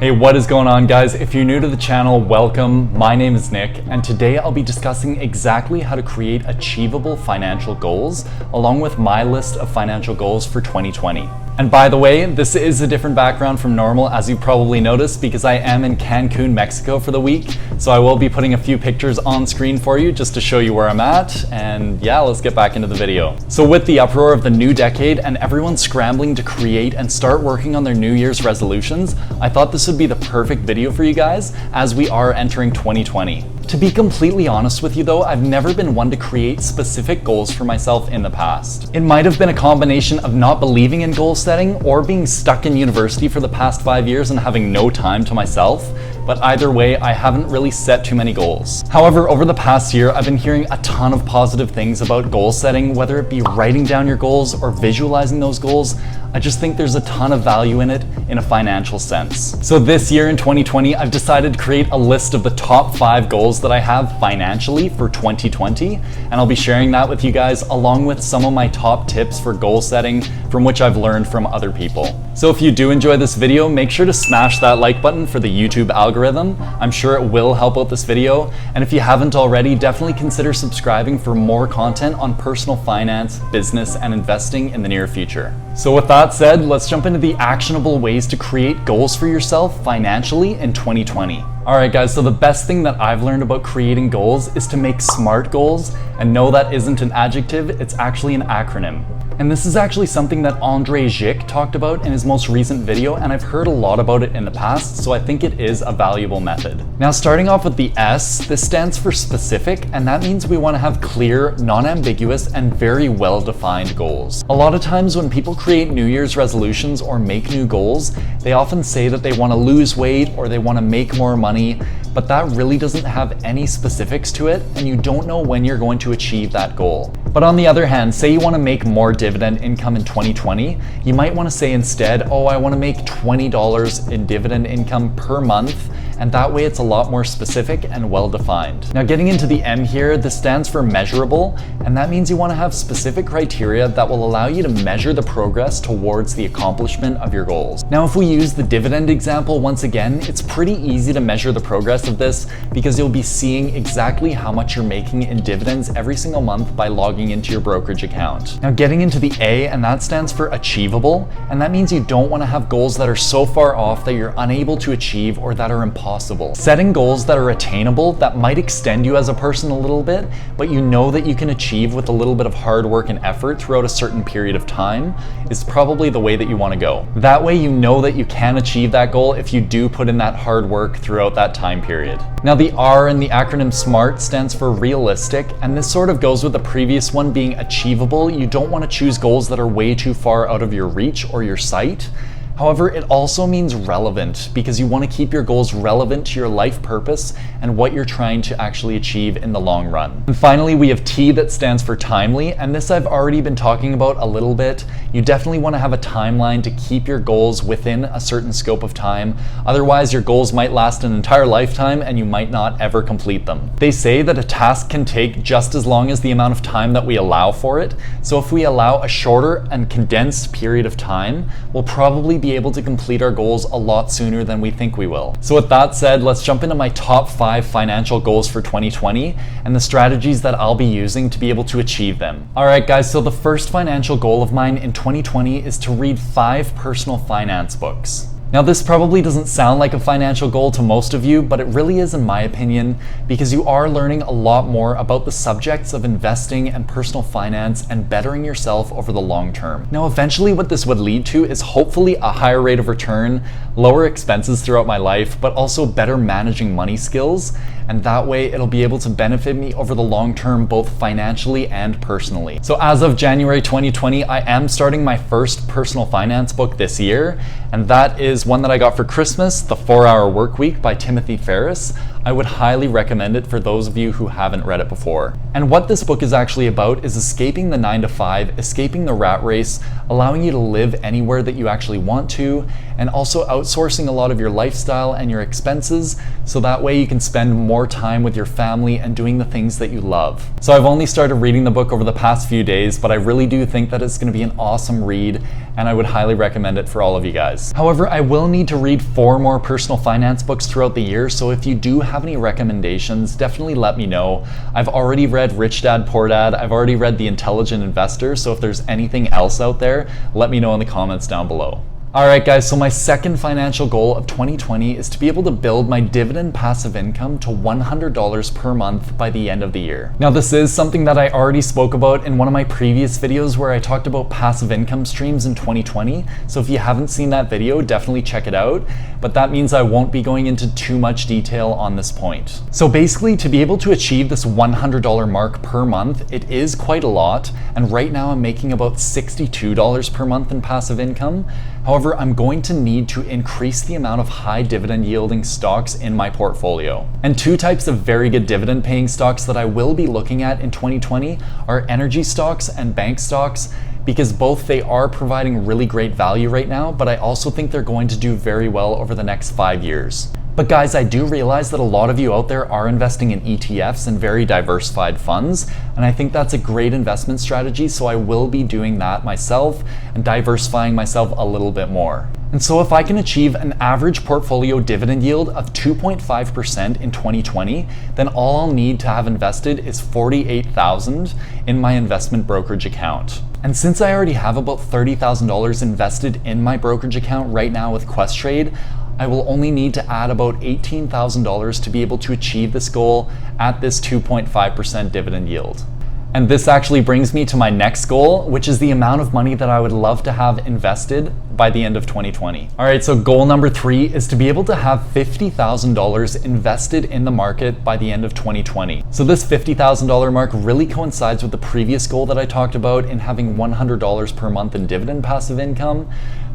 Hey, what is going on, guys? If you're new to the channel, welcome. My name is Nick, and today I'll be discussing exactly how to create achievable financial goals, along with my list of financial goals for 2020. And by the way, this is a different background from normal, as you probably noticed, because I am in Cancun, Mexico for the week. So I will be putting a few pictures on screen for you just to show you where I'm at. And yeah, let's get back into the video. So with the uproar of the new decade and everyone scrambling to create and start working on their New Year's resolutions, I thought this would be the perfect video for you guys as we are entering 2020. To be completely honest with you though, I've never been one to create specific goals for myself in the past. It might have been a combination of not believing in goal setting or being stuck in university for the past 5 years and having no time to myself, but either way, I haven't really set too many goals. However, over the past year, I've been hearing a ton of positive things about goal setting, whether it be writing down your goals or visualizing those goals. I just think there's a ton of value in it in a financial sense. So this year in 2020, I've decided to create a list of the top 5 goals that I have financially for 2020, and I'll be sharing that with you guys along with some of my top tips for goal setting from which I've learned from other people. So if you do enjoy this video, make sure to smash that like button for the YouTube algorithm. I'm sure it will help out this video. And if you haven't already, definitely consider subscribing for more content on personal finance, business, and investing in the near future. So with that said, let's jump into the actionable ways to create goals for yourself financially in 2020. Alright guys, so the best thing that I've learned about creating goals is to make SMART goals, and no, that isn't an adjective, it's actually an acronym. And this is actually something that Andre Gic talked about in his most recent video, and I've heard a lot about it in the past, so I think it is a valuable method. Now, starting off with the S, this stands for specific, and that means we want to have clear, non-ambiguous, and very well-defined goals. A lot of times when people create New Year's resolutions or make new goals, they often say that they want to lose weight or they want to make more money, but that really doesn't have any specifics to it, and you don't know when you're going to achieve that goal. But on the other hand, say you want to make more dividend income in 2020, you might want to say instead, oh, I want to make $20 in dividend income per month, and that way it's a lot more specific and well-defined. Now getting into the M here, this stands for measurable, and that means you want to have specific criteria that will allow you to measure the progress towards the accomplishment of your goals. Now if we use the dividend example once again, it's pretty easy to measure the progress of this because you'll be seeing exactly how much you're making in dividends every single month by logging into your brokerage account. Now getting into the A, and that stands for achievable, and that means you don't want to have goals that are so far off that you're unable to achieve or that are impossible. Setting goals that are attainable, that might extend you as a person a little bit, but you know that you can achieve with a little bit of hard work and effort throughout a certain period of time, is probably the way that you want to go. That way you know that you can achieve that goal if you do put in that hard work throughout that time period. Now the R in the acronym SMART stands for realistic, and this sort of goes with the previous one being achievable. You don't want to choose goals that are way too far out of your reach or your sight. However, it also means relevant because you want to keep your goals relevant to your life purpose and what you're trying to actually achieve in the long run. And finally, we have T that stands for timely, and this I've already been talking about a little bit. You definitely want to have a timeline to keep your goals within a certain scope of time. Otherwise, your goals might last an entire lifetime and you might not ever complete them. They say that a task can take just as long as the amount of time that we allow for it. So if we allow a shorter and condensed period of time, we'll probably be able to complete our goals a lot sooner than we think we will. So with that said, let's jump into my top 5 financial goals for 2020 and the strategies that I'll be using to be able to achieve them. Alright guys, so the first financial goal of mine in 2020 is to read 5 personal finance books. Now this probably doesn't sound like a financial goal to most of you, but it really is in my opinion, because you are learning a lot more about the subjects of investing and personal finance and bettering yourself over the long term. Now eventually what this would lead to is hopefully a higher rate of return, lower expenses throughout my life, but also better managing money skills, and that way it'll be able to benefit me over the long term both financially and personally. So as of January 2020, I am starting my first personal finance book this year, and that is one that I got for Christmas, The 4-Hour Workweek by Timothy Ferriss. I would highly recommend it for those of you who haven't read it before. And what this book is actually about is escaping the 9-to-5, escaping the rat race, allowing you to live anywhere that you actually want to, and also outsourcing a lot of your lifestyle and your expenses so that way you can spend more time with your family and doing the things that you love. So I've only started reading the book over the past few days, but I really do think that it's going to be an awesome read, and I would highly recommend it for all of you guys. However, I will need to read 4 more personal finance books throughout the year, so if you do have any recommendations, definitely let me know. I've already read Rich Dad Poor Dad, I've already read The Intelligent Investor, so if there's anything else out there, let me know in the comments down below. Alright guys, so my second financial goal of 2020 is to be able to build my dividend passive income to $100 per month by the end of the year. Now this is something that I already spoke about in one of my previous videos where I talked about passive income streams in 2020, so if you haven't seen that video, definitely check it out, but that means I won't be going into too much detail on this point. So basically, to be able to achieve this $100 mark per month, it is quite a lot, and right now I'm making about $62 per month in passive income. However, I'm going to need to increase the amount of high dividend yielding stocks in my portfolio. And 2 types of very good dividend paying stocks that I will be looking at in 2020 are energy stocks and bank stocks, because both they are providing really great value right now, but I also think they're going to do very well over the next 5 years. But guys, I do realize that a lot of you out there are investing in ETFs and very diversified funds, and I think that's a great investment strategy, so I will be doing that myself and diversifying myself a little bit more. And so if I can achieve an average portfolio dividend yield of 2.5% in 2020, then all I'll need to have invested is $48,000 in my investment brokerage account. And since I already have about $30,000 invested in my brokerage account right now with Questrade, I will only need to add about $18,000 to be able to achieve this goal at this 2.5% dividend yield. And this actually brings me to my next goal, which is the amount of money that I would love to have invested by the end of 2020. All right, so goal number 3 is to be able to have $50,000 invested in the market by the end of 2020. So this $50,000 mark really coincides with the previous goal that I talked about in having $100 per month in dividend passive income.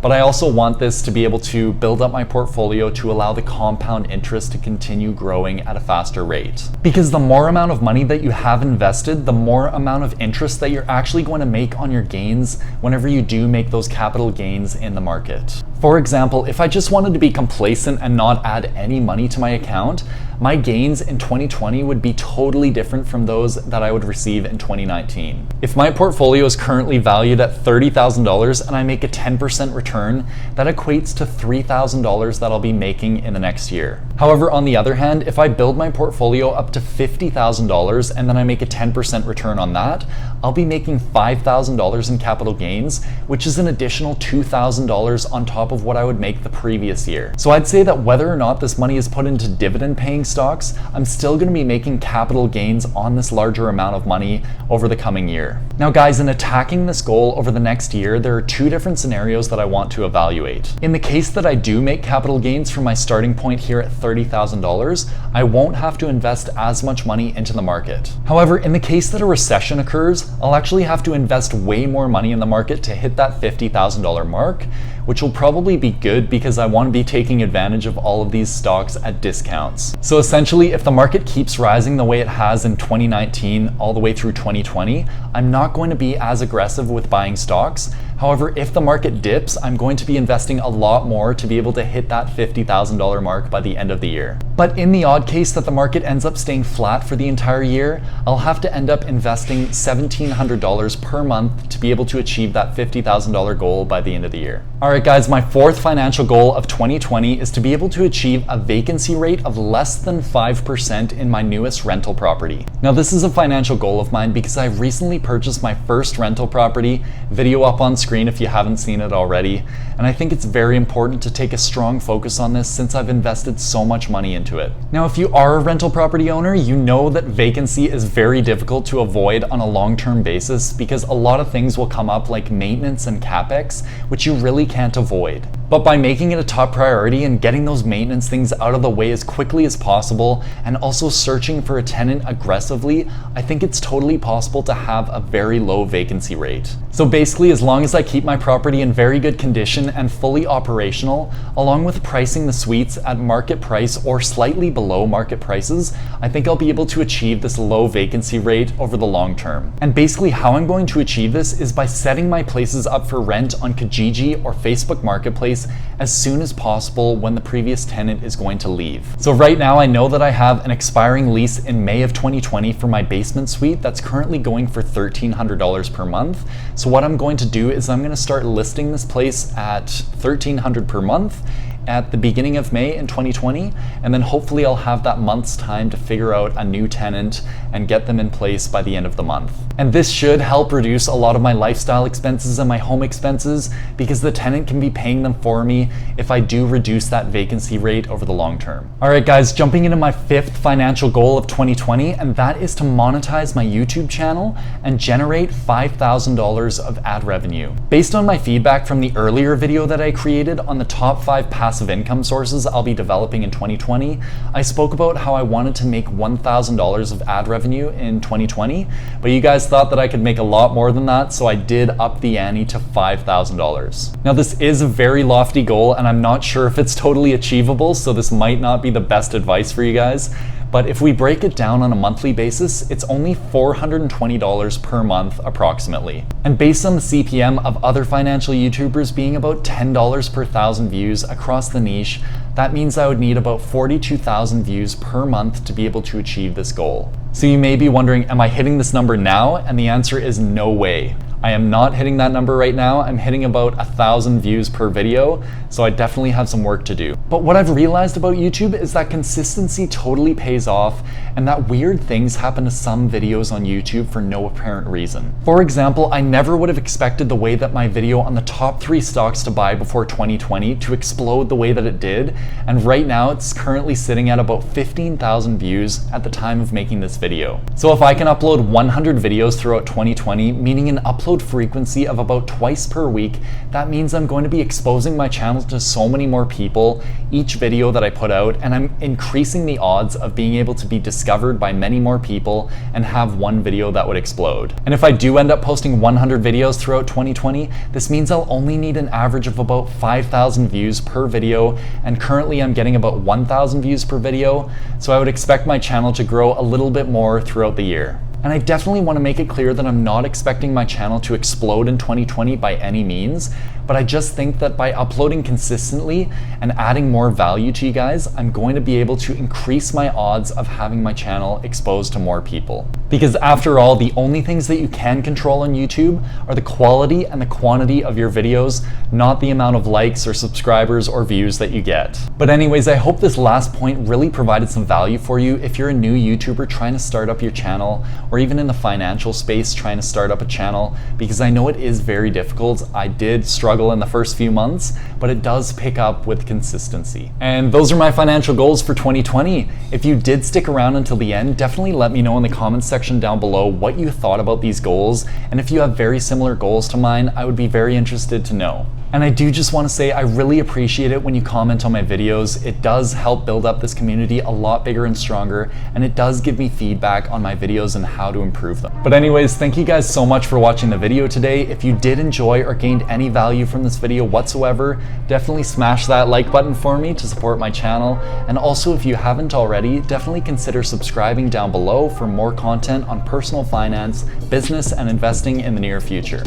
But I also want this to be able to build up my portfolio to allow the compound interest to continue growing at a faster rate. Because the more amount of money that you have invested, the more amount of interest that you're actually going to make on your gains whenever you do make those capital gains in the market. For example, if I just wanted to be complacent and not add any money to my account, my gains in 2020 would be totally different from those that I would receive in 2019. If my portfolio is currently valued at $30,000 and I make a 10% return, that equates to $3,000 that I'll be making in the next year. However, on the other hand, if I build my portfolio up to $50,000 and then I make a 10% return on that, I'll be making $5,000 in capital gains, which is an additional $2,000 on top of what I would make the previous year. So I'd say that whether or not this money is put into dividend paying stocks, I'm still going to be making capital gains on this larger amount of money over the coming year. Now guys, in attacking this goal over the next year, there are 2 different scenarios that I want to evaluate. In the case that I do make capital gains from my starting point here at $30,000, I won't have to invest as much money into the market. However, in the case that a recession occurs, I'll actually have to invest way more money in the market to hit that $50,000 mark, which will probably be good because I want to be taking advantage of all of these stocks at discounts. So essentially, if the market keeps rising the way it has in 2019 all the way through 2020, I'm not going to be as aggressive with buying stocks. However, if the market dips, I'm going to be investing a lot more to be able to hit that $50,000 mark by the end of the year. But in the odd case that the market ends up staying flat for the entire year, I'll have to end up investing $1,700 per month to be able to achieve that $50,000 goal by the end of the year. All right guys, my 4th financial goal of 2020 is to be able to achieve a vacancy rate of less than 5% in my newest rental property. Now this is a financial goal of mine because I recently purchased my first rental property, video up on screen if you haven't seen it already, and I think it's very important to take a strong focus on this since I've invested so much money into it. Now if you are a rental property owner, you know that vacancy is very difficult to avoid on a long-term basis because a lot of things will come up like maintenance and capex, which you really can't avoid. But by making it a top priority and getting those maintenance things out of the way as quickly as possible and also searching for a tenant aggressively, I think it's totally possible to have a very low vacancy rate. So basically, as long as I keep my property in very good condition and fully operational, along with pricing the suites at market price or slightly below market prices, I think I'll be able to achieve this low vacancy rate over the long term. And basically how I'm going to achieve this is by setting my places up for rent on Kijiji or Facebook Marketplace place as soon as possible when the previous tenant is going to leave. So right now I know that I have an expiring lease in May of 2020 for my basement suite that's currently going for $1,300 per month. So what I'm going to do is I'm going to start listing this place at $1,300 per month at the beginning of May in 2020, and then hopefully I'll have that month's time to figure out a new tenant and get them in place by the end of the month. And this should help reduce a lot of my lifestyle expenses and my home expenses because the tenant can be paying them for me if I do reduce that vacancy rate over the long term. All right guys, jumping into my fifth financial goal of 2020, and that is to monetize my YouTube channel and generate $5,000 of ad revenue. Based on my feedback from the earlier video that I created on the top 5 passive income sources I'll be developing in 2020, I spoke about how I wanted to make $1,000 of ad revenue in 2020, but you guys thought that I could make a lot more than that, so I did up the ante to $5,000. Now this is a very lofty goal and I'm not sure if it's totally achievable, so this might not be the best advice for you guys. But if we break it down on a monthly basis, it's only $420 per month approximately. And based on the CPM of other financial YouTubers being about $10 per 1,000 views across the niche, that means I would need about 42,000 views per month to be able to achieve this goal. So you may be wondering, am I hitting this number now? And the answer is no way. I am not hitting that number right now. I'm hitting about 1,000 views per video, so I definitely have some work to do. But what I've realized about YouTube is that consistency totally pays off and that weird things happen to some videos on YouTube for no apparent reason. For example, I never would have expected the way that my video on the top 3 stocks to buy before 2020 to explode the way that it did, and right now it's currently sitting at about 15,000 views at the time of making this video. So if I can upload 100 videos throughout 2020, meaning an upload frequency of about twice per week, that means I'm going to be exposing my channel to so many more people each video that I put out, and I'm increasing the odds of being able to be discovered by many more people and have one video that would explode. And if I do end up posting 100 videos throughout 2020, this means I'll only need an average of about 5,000 views per video, and currently I'm getting about 1,000 views per video, so I would expect my channel to grow a little bit more throughout the year. And I definitely want to make it clear that I'm not expecting my channel to explode in 2020 by any means, but I just think that by uploading consistently and adding more value to you guys, I'm going to be able to increase my odds of having my channel exposed to more people. Because after all, the only things that you can control on YouTube are the quality and the quantity of your videos, not the amount of likes or subscribers or views that you get. But anyways, I hope this last point really provided some value for you if you're a new YouTuber trying to start up your channel, or even in the financial space trying to start up a channel, because I know it is very difficult. I did struggle in the first few months, but it does pick up with consistency. And those are my financial goals for 2020. If you did stick around until the end, definitely let me know in the comments section down below what you thought about these goals, and if you have very similar goals to mine, I would be very interested to know. And I do just want to say I really appreciate it when you comment on my videos. It does help build up this community a lot bigger and stronger, and it does give me feedback on my videos and how to improve them. But anyways, thank you guys so much for watching the video today. If you did enjoy or gained any value from this video whatsoever, definitely smash that like button for me to support my channel. And also, if you haven't already, definitely consider subscribing down below for more content on personal finance, business, and investing in the near future.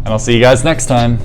And I'll see you guys next time.